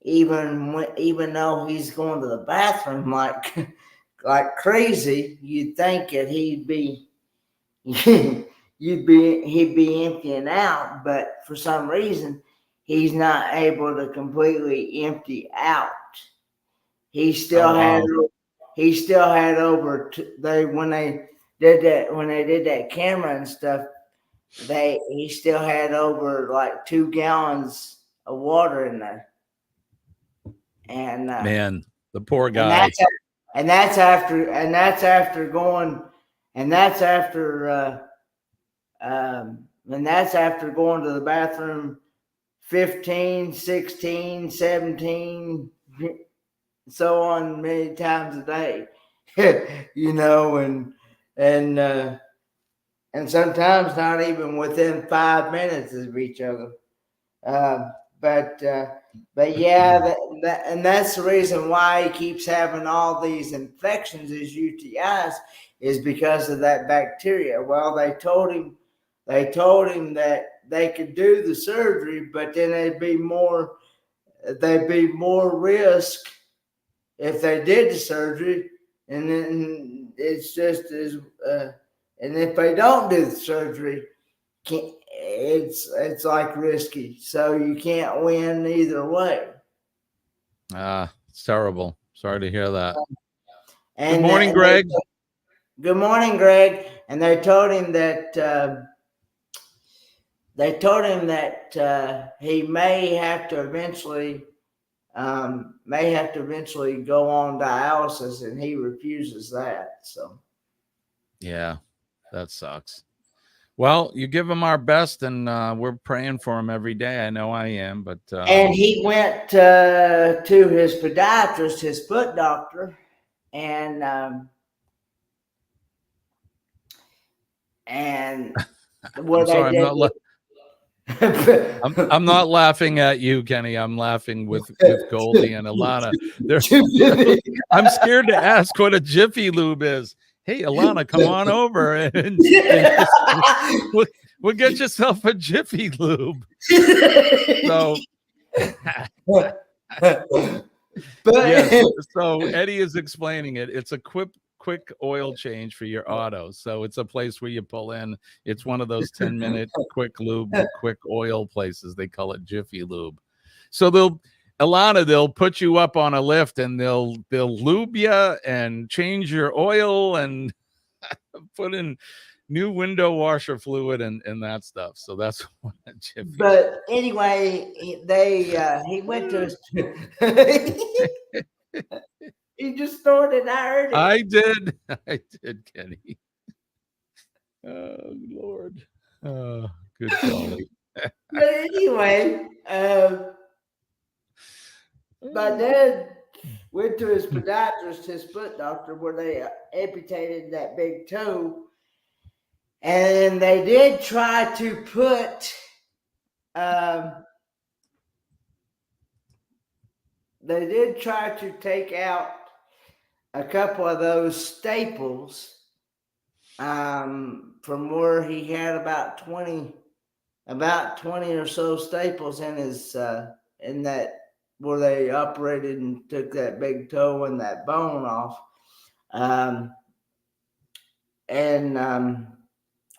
even though he's going to the bathroom like crazy, you'd think that he'd be emptying out, but for some reason he's not able to completely empty out. He still had over when they did that camera and stuff, he still had over like 2 gallons of water in there. And man, the poor guy. And that's after going to the bathroom 15, 16, 17, so on, many times a day. And sometimes not even within 5 minutes of each other. But yeah, and that's the reason why he keeps having all these infections, his UTIs, is because of that bacteria. Well, they told him that they could do the surgery, but then there'd be more risk if they did the surgery, and then it's just as and if they don't do the surgery, it's like risky, so you can't win either way. It's terrible. Sorry to hear that. And good morning, Greg. Good morning, Greg. And they told him that he may have to eventually go on dialysis, and he refuses that. So yeah, that sucks. Well, you give him our best, and we're praying for him every day. I know I am, but and he went to his podiatrist, his foot doctor, and what I'm sorry, they did. I'm not laughing at you, Kenny. I'm laughing with Goldie and Alana. I'm scared to ask what a Jiffy Lube is. Hey, Alana, come on over and we'll get yourself a Jiffy Lube. So, yes, so Eddie is explaining it. It's a quick oil change for your auto. So it's a place where you pull in. It's one of those 10-minute quick lube, quick oil places. They call it Jiffy Lube. So they'll put you up on a lift and they'll lube you and change your oil and put in new window washer fluid and that stuff. So that's what a Jiffy. But anyway, he went to he just started. I did, Kenny. Oh Lord. Oh, good golly. But anyway, my dad went to his podiatrist, his foot doctor, where they amputated that big toe. And they did try to put, take out a couple of those staples from where he had about 20 or so staples in his in that where they operated and took that big toe and that bone off.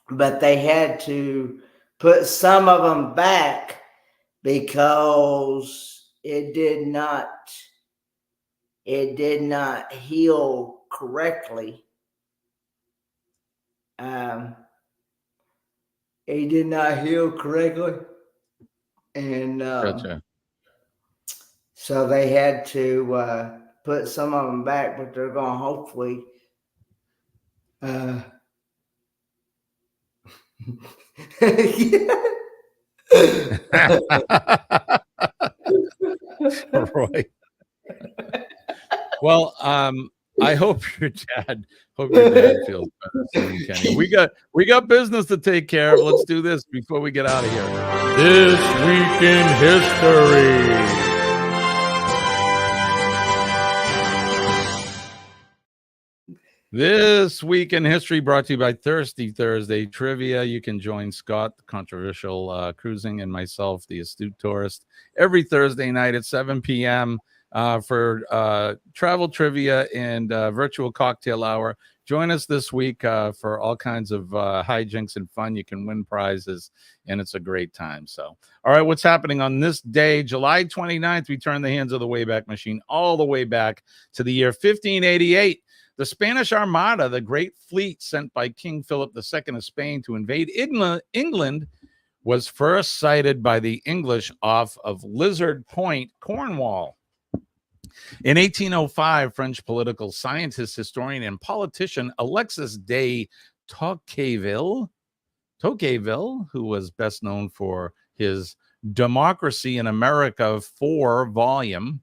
But they had to put some of them back because it did not heal correctly. It did not heal correctly, and gotcha. So they had to put some of them back, but they're going to hopefully Right. Well, I hope your dad feels better soon, Kenny. We got business to take care of. Let's do this before we get out of here. This Week in History. This Week in History brought to you by Thirsty Thursday Trivia. You can join Scott, the controversial cruising, and myself, the astute tourist, every Thursday night at 7 p.m. For travel trivia and virtual cocktail hour. Join us this week for all kinds of hijinks and fun. You can win prizes, and it's a great time. So, all right, what's happening on this day, July 29th? We turn the hands of the Wayback Machine all the way back to the year 1588. The Spanish Armada, the great fleet sent by King Philip II of Spain to invade England, was first sighted by the English off of Lizard Point, Cornwall. In 1805, French political scientist, historian, and politician Alexis de Tocqueville, who was best known for his Democracy in America 4 volume,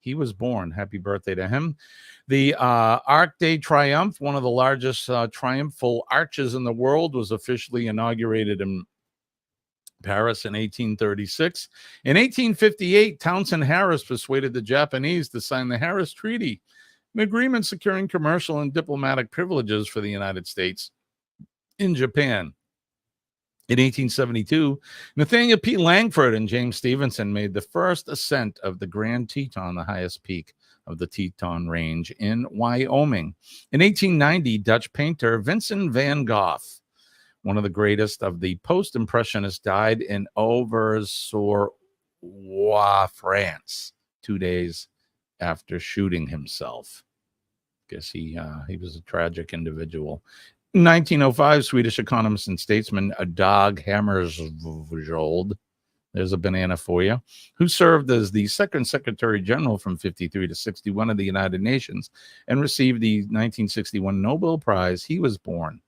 he was born. Happy birthday to him. The Arc de Triomphe, one of the largest triumphal arches in the world, was officially inaugurated in Paris in 1836. In 1858, Townsend Harris persuaded the Japanese to sign the Harris Treaty, an agreement securing commercial and diplomatic privileges for the United States in Japan. In 1872, Nathaniel P. Langford and James Stevenson made the first ascent of the Grand Teton, the highest peak of the Teton Range in Wyoming. In 1890, Dutch painter Vincent van Gogh, one of the greatest of the post-impressionists, died in Auvers-sur-Oise, France, 2 days after shooting himself. Guess he was a tragic individual. In 1905, Swedish economist and statesman Dag Hammarskjöld, there's a banana for you, who served as the second Secretary General from 53 to 61 of the United Nations and received the 1961 Nobel Prize. He was born.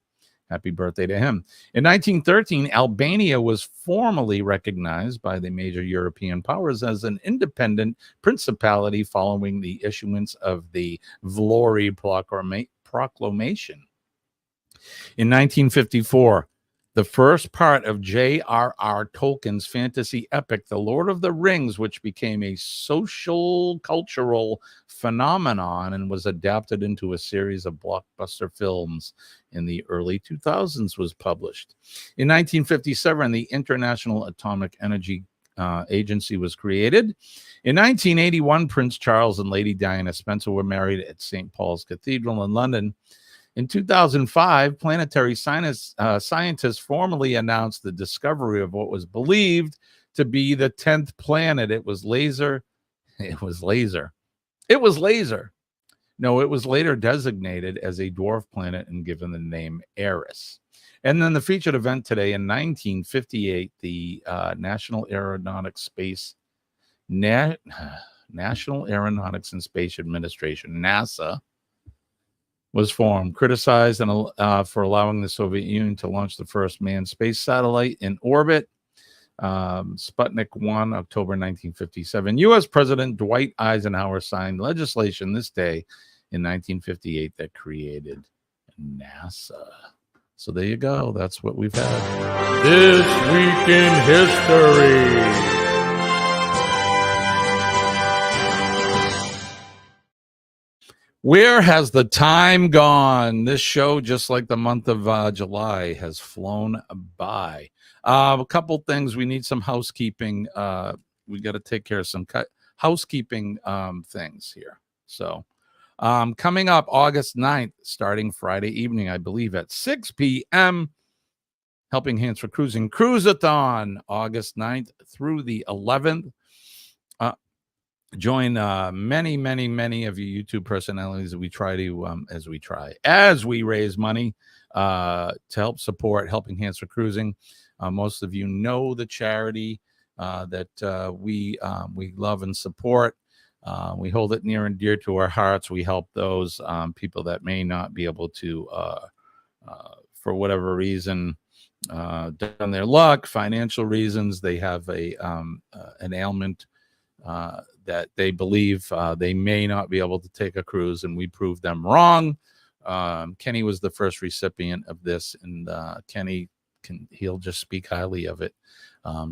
Happy birthday to him. In 1913, Albania was formally recognized by the major European powers as an independent principality following the issuance of the Vlori Proclamation. In 1954, the first part of J.R.R. Tolkien's fantasy epic, The Lord of the Rings, which became a social cultural phenomenon and was adapted into a series of blockbuster films in the early 2000s, was published. In 1957, the International Atomic Energy Agency was created. In 1981, Prince Charles and Lady Diana Spencer were married at St. Paul's Cathedral in London. In 2005, planetary scientists formally announced the discovery of what was believed to be the 10th planet. It was laser. No, it was later designated as a dwarf planet and given the name Eris. And then the featured event today in 1958, the National Aeronautics and Space Administration, NASA, was formed, criticized for allowing the Soviet Union to launch the first manned space satellite in orbit. Sputnik 1, October 1957. U.S. President Dwight Eisenhower signed legislation this day in 1958 that created NASA. So there you go. That's what we've had. This Week in History. Where has the time gone? This show, just like the month of July, has flown by. A couple things. We need some housekeeping. We got to take care of some housekeeping things here. So coming up August 9th, starting Friday evening, I believe at 6 p.m., Helping Hands for Cruising Cruise-a-thon, August 9th through the 11th. Join many of you YouTube personalities that we try to as we raise money to help support Helping Hands for Cruising. Most of you know the charity that we love and support. We hold it near and dear to our hearts. We help those people that may not be able to, for whatever reason, down their luck, financial reasons, they have an ailment that they believe they may not be able to take a cruise, and we proved them wrong. Kenny was the first recipient of this, and Kenny he'll just speak highly of it.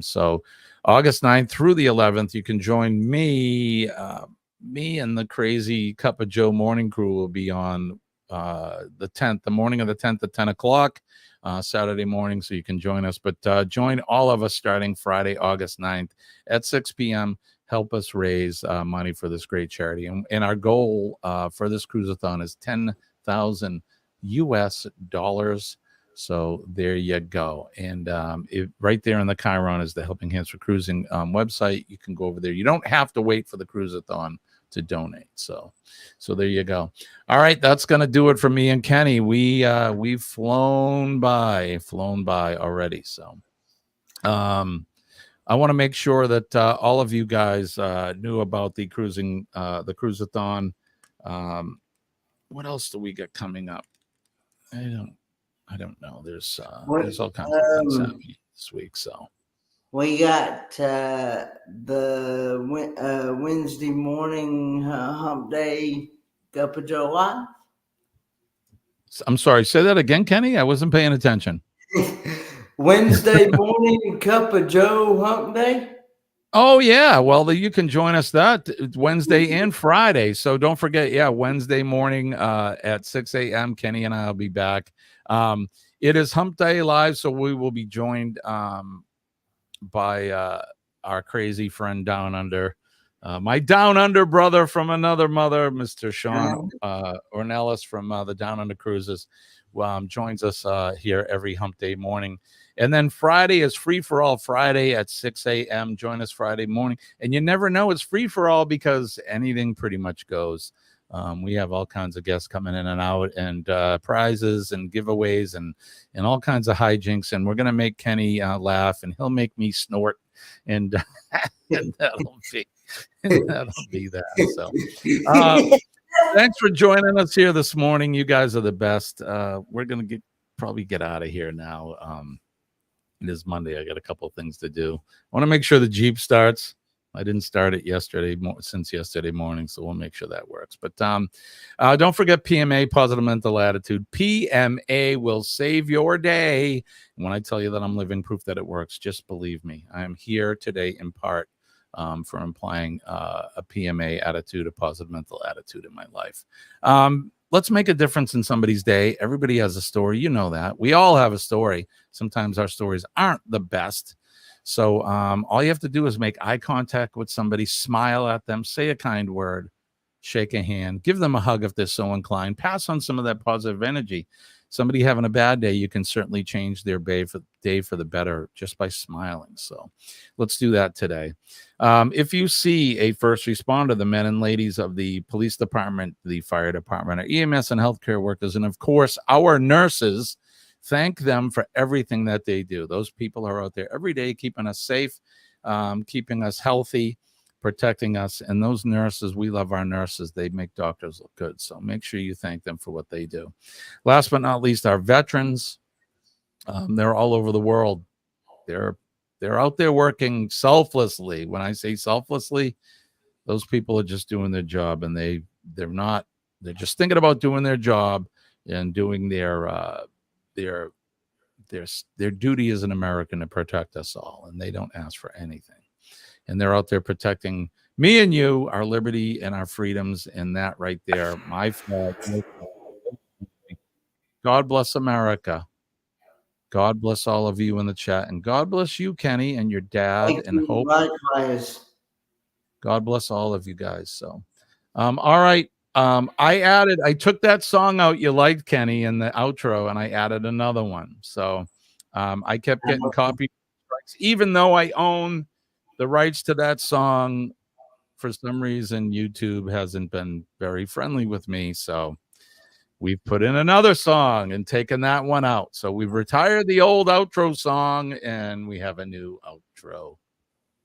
So August 9th through the 11th, you can join me and the crazy Cup of Joe morning crew will be on the 10th, the morning of the 10th at 10 o'clock, Saturday morning, so you can join us. But join all of us starting Friday, August 9th at 6 p.m. Help us raise money for this great charity. And our goal for this cruise-a-thon is $10,000 US. So there you go. And right there in the Chiron is the Helping Hands for Cruising website. You can go over there. You don't have to wait for the cruise-a-thon to donate. So there you go. All right, that's going to do it for me and Kenny. We've flown by already. So I want to make sure that all of you guys knew about the cruise-a-thon. What else do we get coming up? I don't know. There's all kinds of things happening this week. So we got the Wednesday morning hump day Cup of Joe Live. I'm sorry. Say that again, Kenny. I wasn't paying attention. Wednesday morning Cup of Joe hump day. Oh yeah, well you can join us that Wednesday and Friday. So don't forget, Wednesday morning at 6 a.m. Kenny and I will be back. It is Hump Day Live, so we will be joined by our crazy friend down under, my down under brother from another mother, Mr. Sean Ornelas from the Down Under Cruises, joins us here every Hump Day morning. And then Friday is Free for All Friday at 6 a.m. Join us Friday morning. And you never know, it's free for all because anything pretty much goes. We have all kinds of guests coming in and out, and prizes and giveaways and all kinds of hijinks. And we're going to make Kenny laugh, and he'll make me snort. And, and that'll be that. So thanks for joining us here this morning. You guys are the best. We're going to probably get out of here now. It is Monday. I got a couple of things to do. I want to make sure the Jeep starts. I didn't start it since yesterday morning, so we'll make sure that works. But don't forget PMA, Positive Mental Attitude. PMA will save your day. And when I tell you that I'm living proof that it works, just believe me. I am here today in part for implying a PMA attitude, a positive mental attitude in my life. Let's make a difference in somebody's day. Everybody has a story. You know that. We all have a story. Sometimes our stories aren't the best. So all you have to do is make eye contact with somebody, smile at them, say a kind word, shake a hand, give them a hug if they're so inclined, pass on some of that positive energy. Somebody having a bad day, you can certainly change their day for the better just by smiling. So let's do that today. If you see a first responder, the men and ladies of the police department, the fire department, our EMS and healthcare workers, and of course, our nurses, thank them for everything that they do. Those people are out there every day keeping us safe, keeping us healthy, protecting us. And those nurses, we love our nurses. They make doctors look good. So make sure you thank them for what they do. Last but not least, our veterans. They're all over the world. They're out there working selflessly. When I say selflessly, those people are just doing their job, and they're just thinking about doing their job and doing their duty as an American to protect us all, and they don't ask for anything. And they're out there protecting me and you, our liberty and our freedoms, and that right there, my flag. God bless America. God bless all of you in the chat, and God bless you, Kenny, and your dad, and Hope. Likewise. God bless all of you guys. So, all right. I took that song out you liked, Kenny, in the outro, and I added another one. So I kept getting copy strikes, even though I own the rights to that song. For some reason, YouTube hasn't been very friendly with me. So we've put in another song and taken that one out. So we've retired the old outro song, and we have a new outro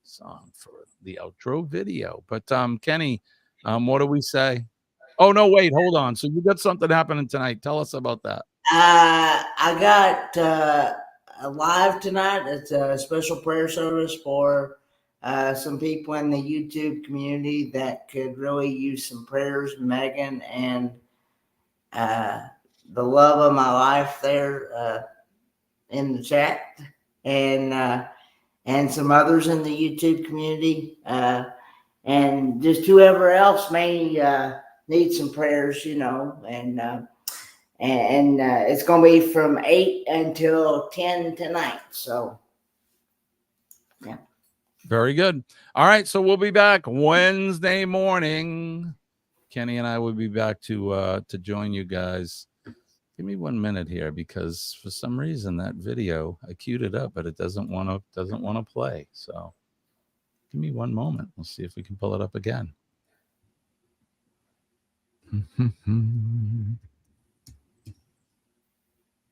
song for the outro video. But Kenny, what do we say? Oh, no, wait, hold on. So you got something happening tonight. Tell us about that. I got live tonight. It's a special prayer service for some people in the YouTube community that could really use some prayers. Megan and the love of my life there in the chat, and some others in the YouTube community, and just whoever else may need some prayers, and it's going to be from 8 until 10 tonight. So, yeah. Very good. All right. So we'll be back Wednesday morning. Kenny and I will be back to join you guys. Give me 1 minute here, because for some reason that video, I queued it up, but it doesn't want to play. So give me 1 moment. We'll see if we can pull it up again. And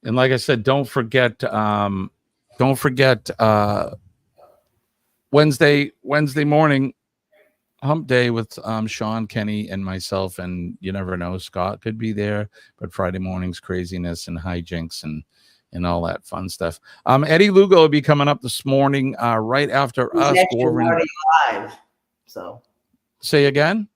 like I said, don't forget Wednesday morning, hump day with Sean, Kenny, and myself. And you never know, Scott could be there, but Friday morning's craziness and hijinks and all that fun stuff. Eddie Lugo will be coming up this morning right after us. Already live. So say again.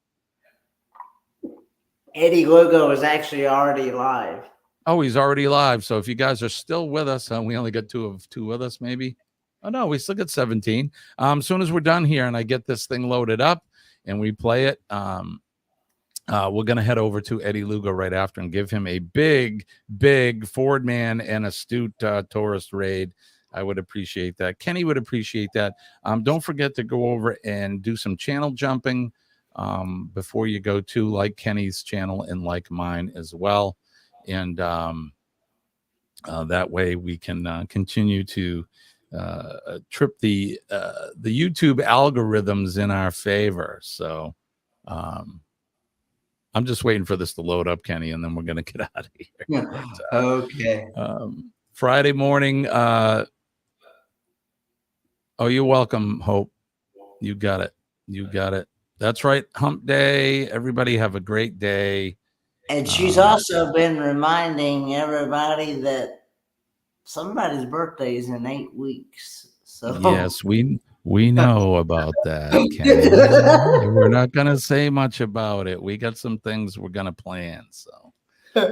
Eddie Lugo is actually already live. Oh, he's already live. So if you guys are still with us, we only got two with us, maybe. Oh no, we still got 17. As soon as we're done here and I get this thing loaded up and we play it, we're gonna head over to Eddie Lugo right after and give him a big Ford man and astute tourist raid. I would appreciate that. Kenny would appreciate that. Don't forget to go over and do some channel jumping before you go to, like Kenny's channel and like mine as well. And that way we can continue to trip the YouTube algorithms in our favor. So I'm just waiting for this to load up, Kenny, and then we're going to get out of here. Yeah. Okay. Friday morning. Oh, you're welcome, Hope. You got it. That's right. Hump day. Everybody have a great day. And she's also been reminding everybody that somebody's birthday is in 8 weeks. So Yes, we know about that, Kenny. We're not going to say much about it. We got some things we're going to plan. So,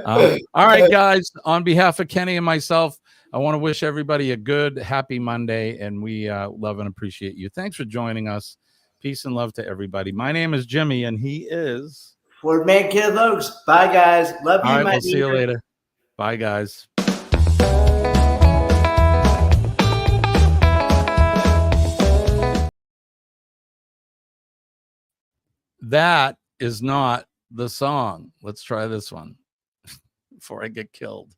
all right, guys. On behalf of Kenny and myself, I want to wish everybody a good, happy Monday, and we love and appreciate you. Thanks for joining us. Peace and love to everybody. My name is Jimmy, and he is Ford Man Kid Folks. Bye, guys. Love you, all right, my we'll see you later. Bye, guys. That is not the song. Let's try this one before I get killed.